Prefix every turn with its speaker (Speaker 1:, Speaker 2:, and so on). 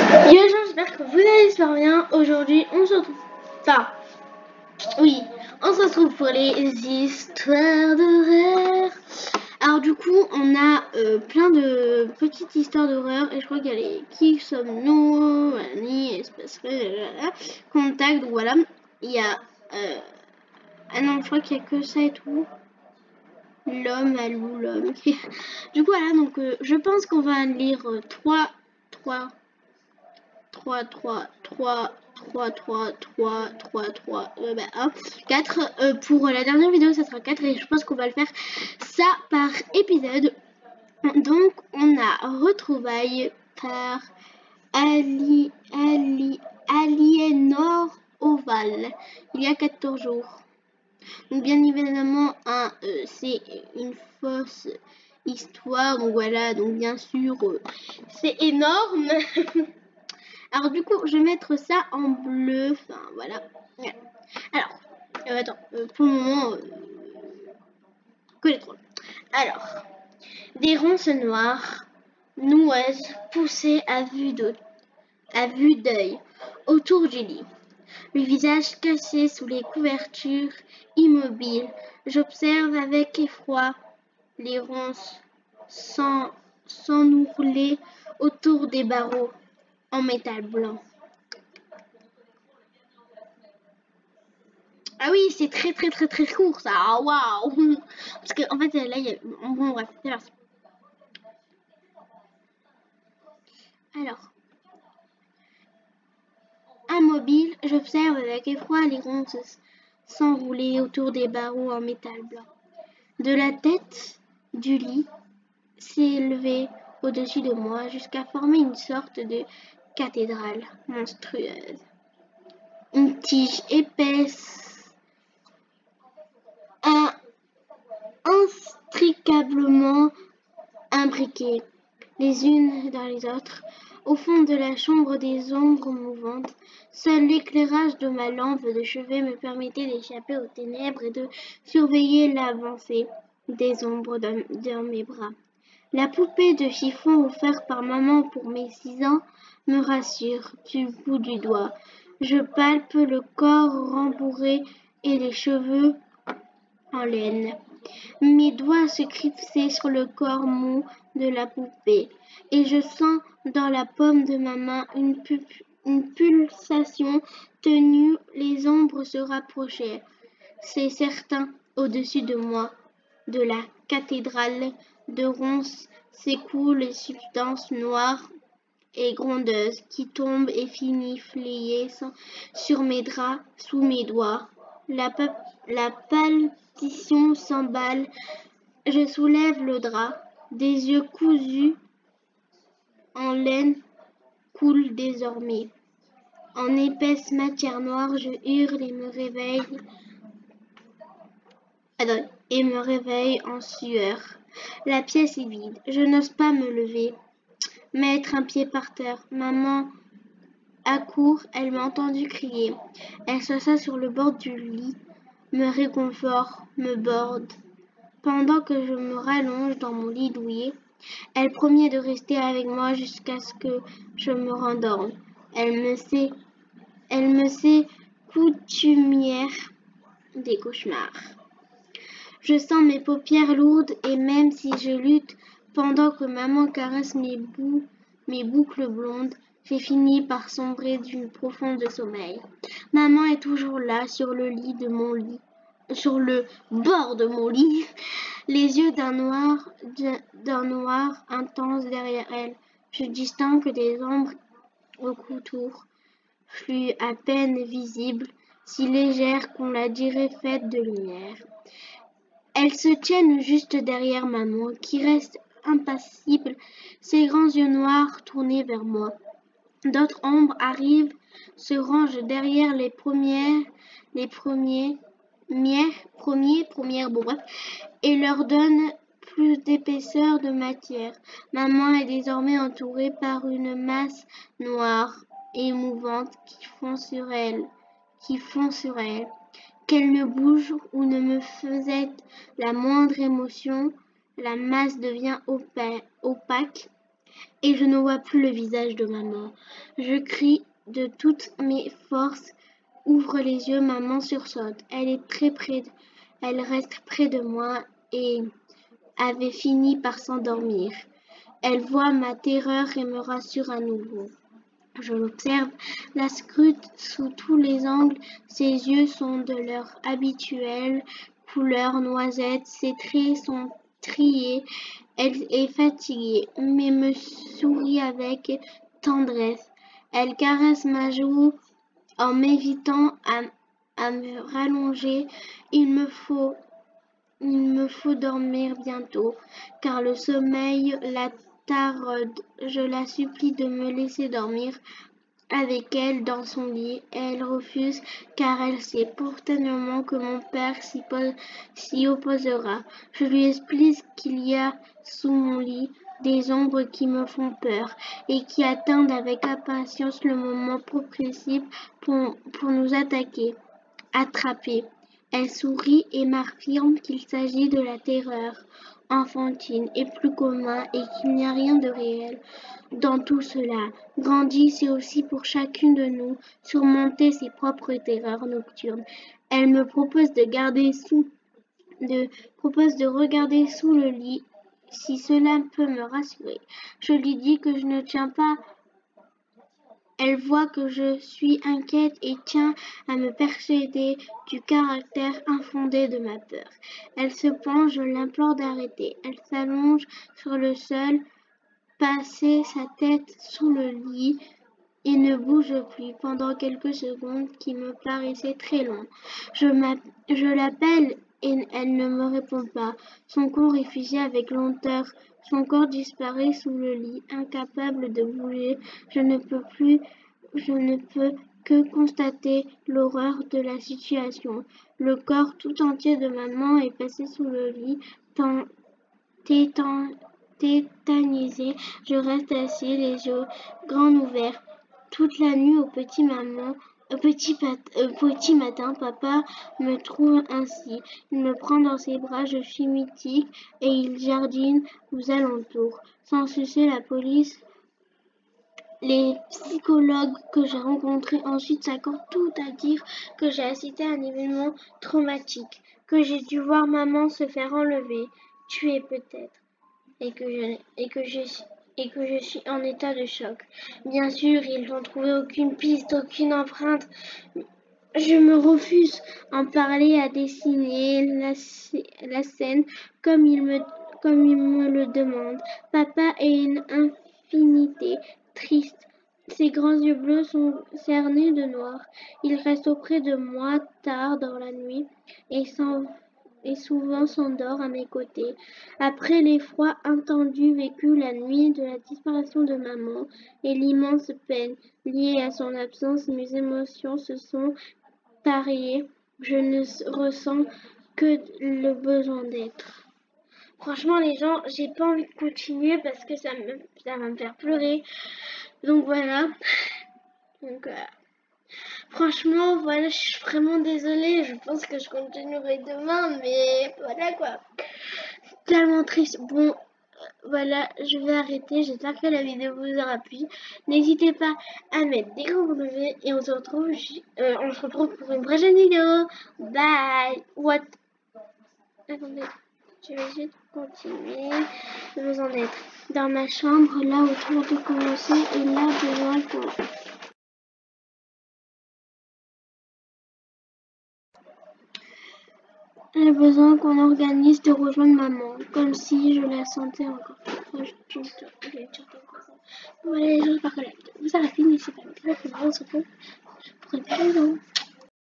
Speaker 1: Yo, j'espère que vous allez super bien. Aujourd'hui, on se retrouve. Enfin, oui, on se retrouve pour les histoires d'horreur. Alors, du coup, on a plein de petites histoires d'horreur. Et je crois qu'il y a les Qui sommes-nous, Annie, Espace Contact. Donc voilà, il y a. Ah non, je crois qu'il y a que ça et tout. L'homme, à loup, l'homme. Du coup, voilà, donc je pense qu'on va lire 3, 4 pour la dernière vidéo, ça sera 4 et je pense qu'on va le faire ça par épisode. Donc on a retrouvailles par Aliénor Oval il y a 14 jours. Donc bien évidemment c'est une fausse histoire, donc voilà, donc bien sûr c'est énorme. Alors du coup, je vais mettre ça en bleu. Enfin, voilà. Alors, attends, pour le moment, que les trois. Alors, des ronces noires, noueuses, poussées à vue d'œil, autour du lit. Le visage caché sous les couvertures, immobile. J'observe avec effroi les ronces s'enrouler autour des barreaux en métal blanc. Ah oui, c'est très court ça. Ah, waouh. Parce que en fait là il y a bon bref, c'est parti. Alors, immobile, j'observe avec effroi les ronces s'enrouler autour des barreaux en métal blanc. De la tête du lit s'élevait au-dessus de moi jusqu'à former une sorte de cathédrale monstrueuse. Une tige épaisse, intricablement imbriquées les unes dans les autres. Au fond de la chambre, des ombres mouvantes. Seul l'éclairage de ma lampe de chevet me permettait d'échapper aux ténèbres et de surveiller l'avancée des ombres dans mes bras. La poupée de chiffon offerte par maman pour mes 6 ans me rassure du bout du doigt. Je palpe le corps rembourré et les cheveux en laine. Mes doigts se crispaient sur le corps mou de la poupée, et je sens dans la paume de ma main une pulsation ténue. Les ombres se rapprochaient. C'est certain, au-dessus de moi, de la cathédrale de ronces s'écoule les substances noires et grondeuses qui tombent et finissent flayées sur mes draps, sous mes doigts. La palpitation s'emballe. Je soulève le drap. Des yeux cousus en laine coulent désormais. En épaisse matière noire, je hurle et me réveille en sueur. La pièce est vide. Je n'ose pas me lever, mettre un pied par terre. Maman accourt, elle m'a entendu crier. Elle s'assoit sur le bord du lit, me réconforte, me borde. Pendant que je me rallonge dans mon lit douillet, elle promet de rester avec moi jusqu'à ce que je me rendorme. Elle me sait coutumière des cauchemars. Je sens mes paupières lourdes et même si je lutte pendant que maman caresse mes boucles blondes, j'ai fini par sombrer d'une profonde sommeil. Maman est toujours là sur le bord de mon lit, les yeux d'un noir intense derrière elle. Je distingue des ombres au contour, flux à peine visibles, si légères qu'on la dirait faite de lumière. Elles se tiennent juste derrière maman, qui reste impassible, ses grands yeux noirs tournés vers moi. D'autres ombres arrivent, se rangent derrière les premières, et leur donnent plus d'épaisseur de matière. Maman est désormais entourée par une masse noire et mouvante qui fond sur elle. Qu'elle ne bouge ou ne me faisait la moindre émotion, la masse devient opaque. et je ne vois plus le visage de maman. Je crie de toutes mes forces. Ouvre les yeux, maman sursaute. Elle est très près, elle reste près de moi et avait fini par s'endormir. Elle voit ma terreur et me rassure à nouveau. Je l'observe, la scrute sous tous les angles. Ses yeux sont de leur habituelle couleur noisette. Ses traits sont triés. Elle est fatiguée, mais me sourit avec tendresse. Elle caresse ma joue en m'invitant à me rallonger. Il me faut dormir bientôt, car le sommeil la taraude. Je la supplie de me laisser dormir avec elle dans son lit. Elle refuse, car elle sait pourtainement que mon père s'y opposera. Je lui explique qu'il y a sous mon lit des ombres qui me font peur et qui attendent avec impatience le moment propice pour nous attraper. Elle sourit et m'affirme qu'il s'agit de la terreur enfantine et plus commun et qu'il n'y a rien de réel dans tout cela. Grandir, c'est aussi pour chacune de nous surmonter ses propres terreurs nocturnes. Elle me propose de regarder sous le lit si cela peut me rassurer. Je lui dis que je ne tiens pas. Elle voit que je suis inquiète et tient à me persuader du caractère infondé de ma peur. Elle se penche, je l'implore d'arrêter. Elle s'allonge sur le sol, passer sa tête sous le lit et ne bouge plus pendant quelques secondes qui me paraissaient très longues. Je l'appelle et elle ne me répond pas. Son corps est figé avec lenteur. Son corps disparaît sous le lit, incapable de bouger. Je ne peux que constater l'horreur de la situation. Le corps tout entier de maman est passé sous le lit, tétanisé. Je reste assis, les yeux grands ouverts. Toute la nuit au petit matin, papa me trouve ainsi. Il me prend dans ses bras, je suis mythique et il jardine aux alentours. Sans cesser la police, les psychologues que j'ai rencontrés ensuite s'accordent tout à dire que j'ai assisté à un événement traumatique, que j'ai dû voir maman se faire enlever, tuer peut-être, et que je suis en état de choc. Bien sûr, ils n'ont trouvé aucune piste, aucune empreinte. Je me refuse à en parler, à dessiner la scène comme il me le demande. Papa est une infinité triste. Ses grands yeux bleus sont cernés de noir. Il reste auprès de moi tard dans la nuit et souvent s'endort à mes côtés. Après l'effroi intendu vécu la nuit de la disparition de maman et l'immense peine liée à son absence, mes émotions se sont tariées. Je ne ressens que le besoin d'être. Franchement, les gens, j'ai pas envie de continuer parce que ça va me faire pleurer. Donc voilà. Donc, franchement, voilà, je suis vraiment désolée. Je pense que je continuerai demain, mais voilà quoi. C'est tellement triste. Bon, voilà, je vais arrêter. J'espère que la vidéo vous aura plu. N'hésitez pas à mettre des gros bleus et on se retrouve pour une prochaine vidéo. Bye. Attendez, je vais juste continuer. Vous en êtes dans ma chambre, là autour de commencer et là devant le coin. J'ai besoin qu'on organise de rejoindre maman, comme si je la sentais encore plus proche d'une Voilà les gens, j'espère que la vidéo vous aura plu, n'hésitez pas à me dire, on se retrouve pour une prochaine vidéo.